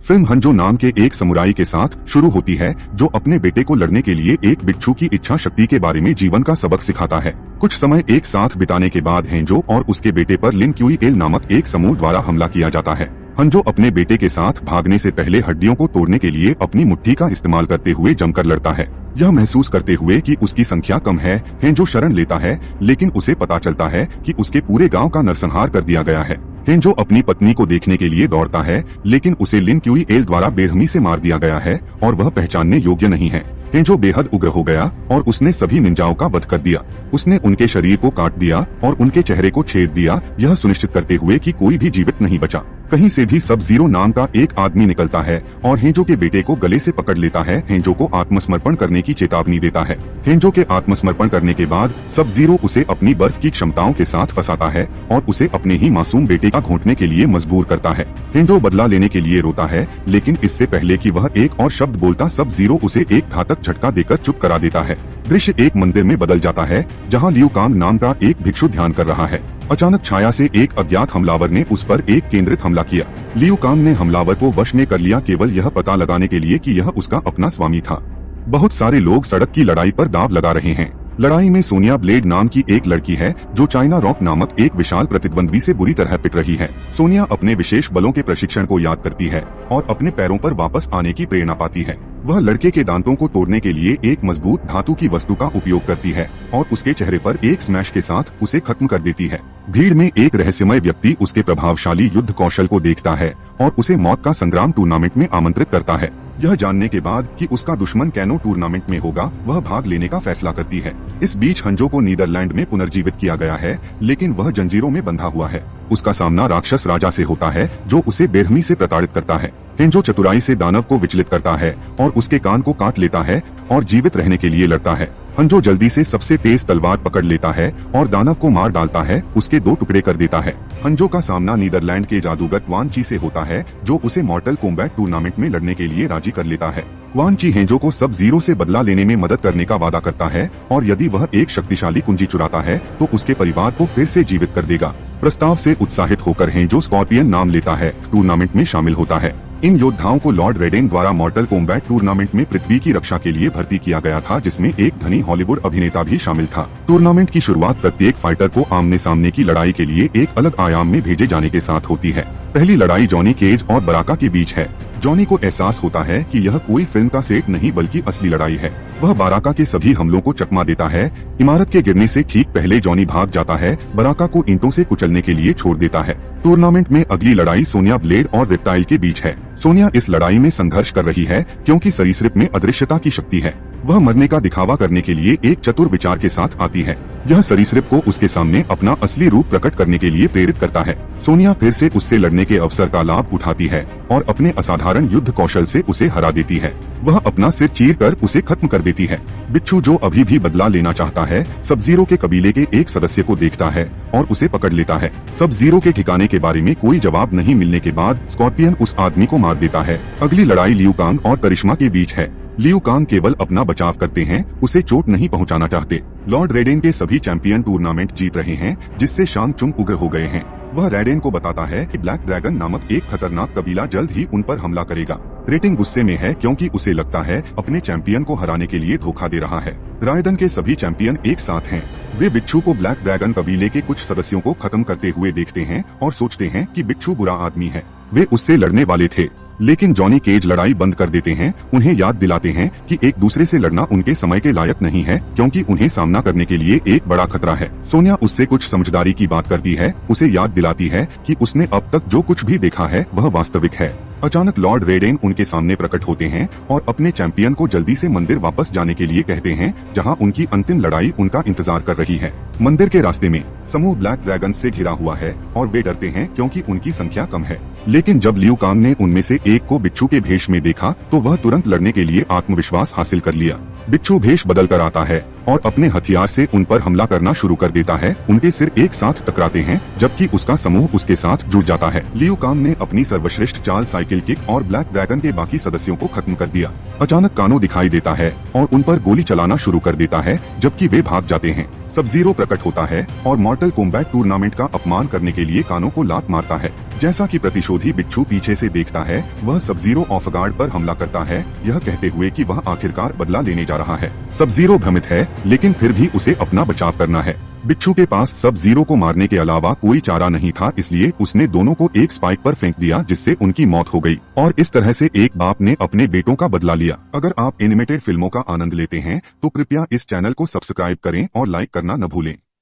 Film हंजो नाम के एक समुराई के साथ शुरू होती है जो अपने बेटे को लड़ने के लिए एक बिच्छू की इच्छा शक्ति के बारे में जीवन का सबक सिखाता है। कुछ समय एक साथ बिताने के बाद हेंजो और उसके बेटे पर लिन क्यूई एल नामक एक समूह द्वारा हमला किया जाता है। हंजो अपने बेटे के साथ भागने से पहले हड्डियों को तोड़ने के लिए अपनी मुट्ठी का इस्तेमाल करते हुए जमकर लड़ता है। यह महसूस करते हुए कि उसकी संख्या कम है, हेंजो शरण लेता है, लेकिन उसे पता चलता है कि उसके पूरे गांव का नरसंहार कर दिया गया है। हेंजो अपनी पत्नी को देखने के लिए दौड़ता है, लेकिन उसे लिन क्यूई एल द्वारा बेरहमी से मार दिया गया है और वह पहचानने योग्य नहीं है। हेंजो बेहद उग्र हो गया और उसने सभी निंजाओं का वध कर दिया। उसने उनके शरीर को काट दिया और उनके चेहरे को छेद दिया, यह सुनिश्चित करते हुए कि कोई भी जीवित नहीं बचा। कहीं से भी सब जीरो नाम का एक आदमी निकलता है और हेंजो के बेटे को गले से पकड़ लेता है। हेंजो को आत्मसमर्पण करने की चेतावनी देता है। हेंजो के आत्मसमर्पण करने के बाद सब जीरो उसे अपनी बर्फ की क्षमताओं के साथ फंसाता है और उसे अपने ही मासूम बेटे का घोंटने के लिए मजबूर करता है। हेंजो बदला लेने के लिए रोता है, लेकिन इससे पहले कि वह एक और शब्द बोलता सब जीरो उसे एक घातक झटका देकर चुप करा देता है। दृश्य एक मंदिर में बदल जाता है जहाँ लियू कांग नाम का एक भिक्षु ध्यान कर रहा है। अचानक छाया से एक अज्ञात हमलावर ने उस पर एक केंद्रित हमला किया। लियू कांग ने हमलावर को वश में कर लिया, केवल यह पता लगाने के लिए कि यह उसका अपना स्वामी था। बहुत सारे लोग सड़क की लड़ाई पर दांव लगा रहे हैं। लड़ाई में सोनिया ब्लेड नाम की एक लड़की है जो चाइना रॉक नामक एक विशाल प्रतिद्वंद्वी से बुरी तरह पिट रही है। सोनिया अपने विशेष बलों के प्रशिक्षण को याद करती है और अपने पैरों पर वापस आने की प्रेरणा पाती है। वह लड़के के दांतों को तोड़ने के लिए एक मजबूत धातु की वस्तु का उपयोग करती है और उसके चेहरे पर एक स्मैश के साथ उसे खत्म कर देती है। भीड़ में एक रहस्यमय व्यक्ति उसके प्रभावशाली युद्ध कौशल को देखता है और उसे मौत का संग्राम टूर्नामेंट में आमंत्रित करता है। यह जानने के बाद कि उसका दुश्मन कैनो टूर्नामेंट में होगा, वह भाग लेने का फैसला करती है। इस बीच हंजो को नीदरलैंड में पुनर्जीवित किया गया है, लेकिन वह जंजीरों में बंधा हुआ है। उसका सामना राक्षस राजा से होता है जो उसे बेरहमी से प्रताड़ित करता है। हेंजो चतुराई से दानव को विचलित करता है और उसके कान को काट लेता है और जीवित रहने के लिए लड़ता है। हंजो जल्दी से सबसे तेज तलवार पकड़ लेता है और दानव को मार डालता है, उसके 2 टुकड़े कर देता है। हंजो का सामना नीदरलैंड के जादूगर क्वान ची से होता है जो उसे मॉर्टल कॉम्बैट टूर्नामेंट में लड़ने के लिए राजी कर लेता है। क्वान ची हेंजो को सब जीरो से बदला लेने में मदद करने का वादा करता है और यदि वह एक शक्तिशाली कुंजी चुराता है तो उसके परिवार को फिर से जीवित कर देगा। प्रस्ताव से उत्साहित होकर हेंजो स्कॉर्पियन नाम लेता है, टूर्नामेंट में शामिल होता है। इन योद्धाओं को लॉर्ड रेडेन द्वारा मॉर्टल कॉम्बैट टूर्नामेंट में पृथ्वी की रक्षा के लिए भर्ती किया गया था, जिसमें एक धनी हॉलीवुड अभिनेता भी शामिल था। टूर्नामेंट की शुरुआत प्रत्येक फाइटर को आमने सामने की लड़ाई के लिए एक अलग आयाम में भेजे जाने के साथ होती है। पहली लड़ाई जॉनी केज और बराका के बीच है। जॉनी को एहसास होता है कि यह कोई फिल्म का सेट नहीं बल्कि असली लड़ाई है। वह बराका के सभी हमलों को चकमा देता है। इमारत के गिरने से ठीक पहले जॉनी भाग जाता है, बराका को ईंटों से कुचलने के लिए छोड़ देता है। टूर्नामेंट में अगली लड़ाई सोनिया ब्लेड और रेप्टाइल के बीच है। सोनिया इस लड़ाई में संघर्ष कर रही है क्योंकि सरीसृप में अदृश्यता की शक्ति है। वह मरने का दिखावा करने के लिए एक चतुर विचार के साथ आती है। यह सरीसृप को उसके सामने अपना असली रूप प्रकट करने के लिए प्रेरित करता है। सोनिया फिर से उससे लड़ने के अवसर का लाभ उठाती है और अपने असाधारण युद्ध कौशल से उसे हरा देती है। वह अपना सिर चीर कर उसे खत्म कर देती है। बिच्छू जो अभी भी बदला लेना चाहता है, सब जीरो के कबीले के एक सदस्य को देखता है और उसे पकड़ लेता है। सब जीरो के ठिकाने के बारे में कोई जवाब नहीं मिलने के बाद स्कॉर्पियन उस आदमी को मार देता है। अगली लड़ाई लियू कांग और करिश्मा के बीच है। लियू कांग केवल अपना बचाव करते हैं, उसे चोट नहीं पहुंचाना चाहते। लॉर्ड रेडेन के सभी चैंपियन टूर्नामेंट जीत रहे हैं, जिससे शांग चुंग उग्र हो गए हैं। वह रेडेन को बताता है कि ब्लैक ड्रैगन नामक एक खतरनाक कबीला जल्द ही उन पर हमला करेगा। रेटिंग गुस्से में है क्योंकि उसे लगता है अपने चैंपियन को हराने के लिए धोखा दे रहा है। रायदन के सभी चैंपियन एक साथ हैं। वे बिच्छू को ब्लैक ड्रैगन कबीले के कुछ सदस्यों को खत्म करते हुए देखते हैं और सोचते हैं कि बिच्छू बुरा आदमी है। वे उससे लड़ने वाले थे, लेकिन जॉनी केज लड़ाई बंद कर देते हैं। उन्हें याद दिलाते हैं कि एक दूसरे से लड़ना उनके समय के लायक नहीं है क्योंकि उन्हें सामना करने के लिए एक बड़ा खतरा है। सोनिया उससे कुछ समझदारी की बात करती है, उसे याद दिलाती है कि उसने अब तक जो कुछ भी देखा है वह वास्तविक है। अचानक लॉर्ड रेडेन उनके सामने प्रकट होते हैं और अपने चैंपियन को जल्दी से मंदिर वापस जाने के लिए कहते हैं, जहां उनकी अंतिम लड़ाई उनका इंतजार कर रही है। मंदिर के रास्ते में समूह ब्लैक ड्रैगन से घिरा हुआ है और वे डरते हैं क्योंकि उनकी संख्या कम है। लेकिन जब लियू कांग ने उनमें से एक को बिच्छू के भेष में देखा तो वह तुरंत लड़ने के लिए आत्मविश्वास हासिल कर लिया। बिच्छू भेष बदल कर आता है और अपने हथियार से उन पर हमला करना शुरू कर देता है। उनके सिर एक साथ टकराते हैं जबकि उसका समूह उसके साथ जुड़ जाता है। लियू कांग ने अपनी सर्वश्रेष्ठ चाल साइकिल किक और ब्लैक ड्रैगन के बाकी सदस्यों को खत्म कर दिया। अचानक कानो दिखाई देता है और उन पर गोली चलाना शुरू कर देता है जबकि वे भाग जाते हैं। सब जीरो प्रकट होता है और मॉर्टल कॉम्बैट टूर्नामेंट का अपमान करने के लिए कानो को लात मारता है। जैसा कि प्रतिशोधी बिच्छू पीछे से देखता है, वह सब जीरो ऑफ गार्ड पर हमला करता है, यह कहते हुए कि वह आखिरकार बदला लेने जा रहा है। सब जीरो भ्रमित है, लेकिन फिर भी उसे अपना बचाव करना है। बिच्छू के पास सब जीरो को मारने के अलावा कोई चारा नहीं था, इसलिए उसने दोनों को एक स्पाइक पर फेंक दिया, जिससे उनकी मौत हो गई। और इस तरह से एक बाप ने अपने बेटों का बदला लिया। अगर आप एनिमेटेड फिल्मों का आनंद लेते हैं तो कृपया इस चैनल को सब्सक्राइब करें और लाइक करना न भूलें।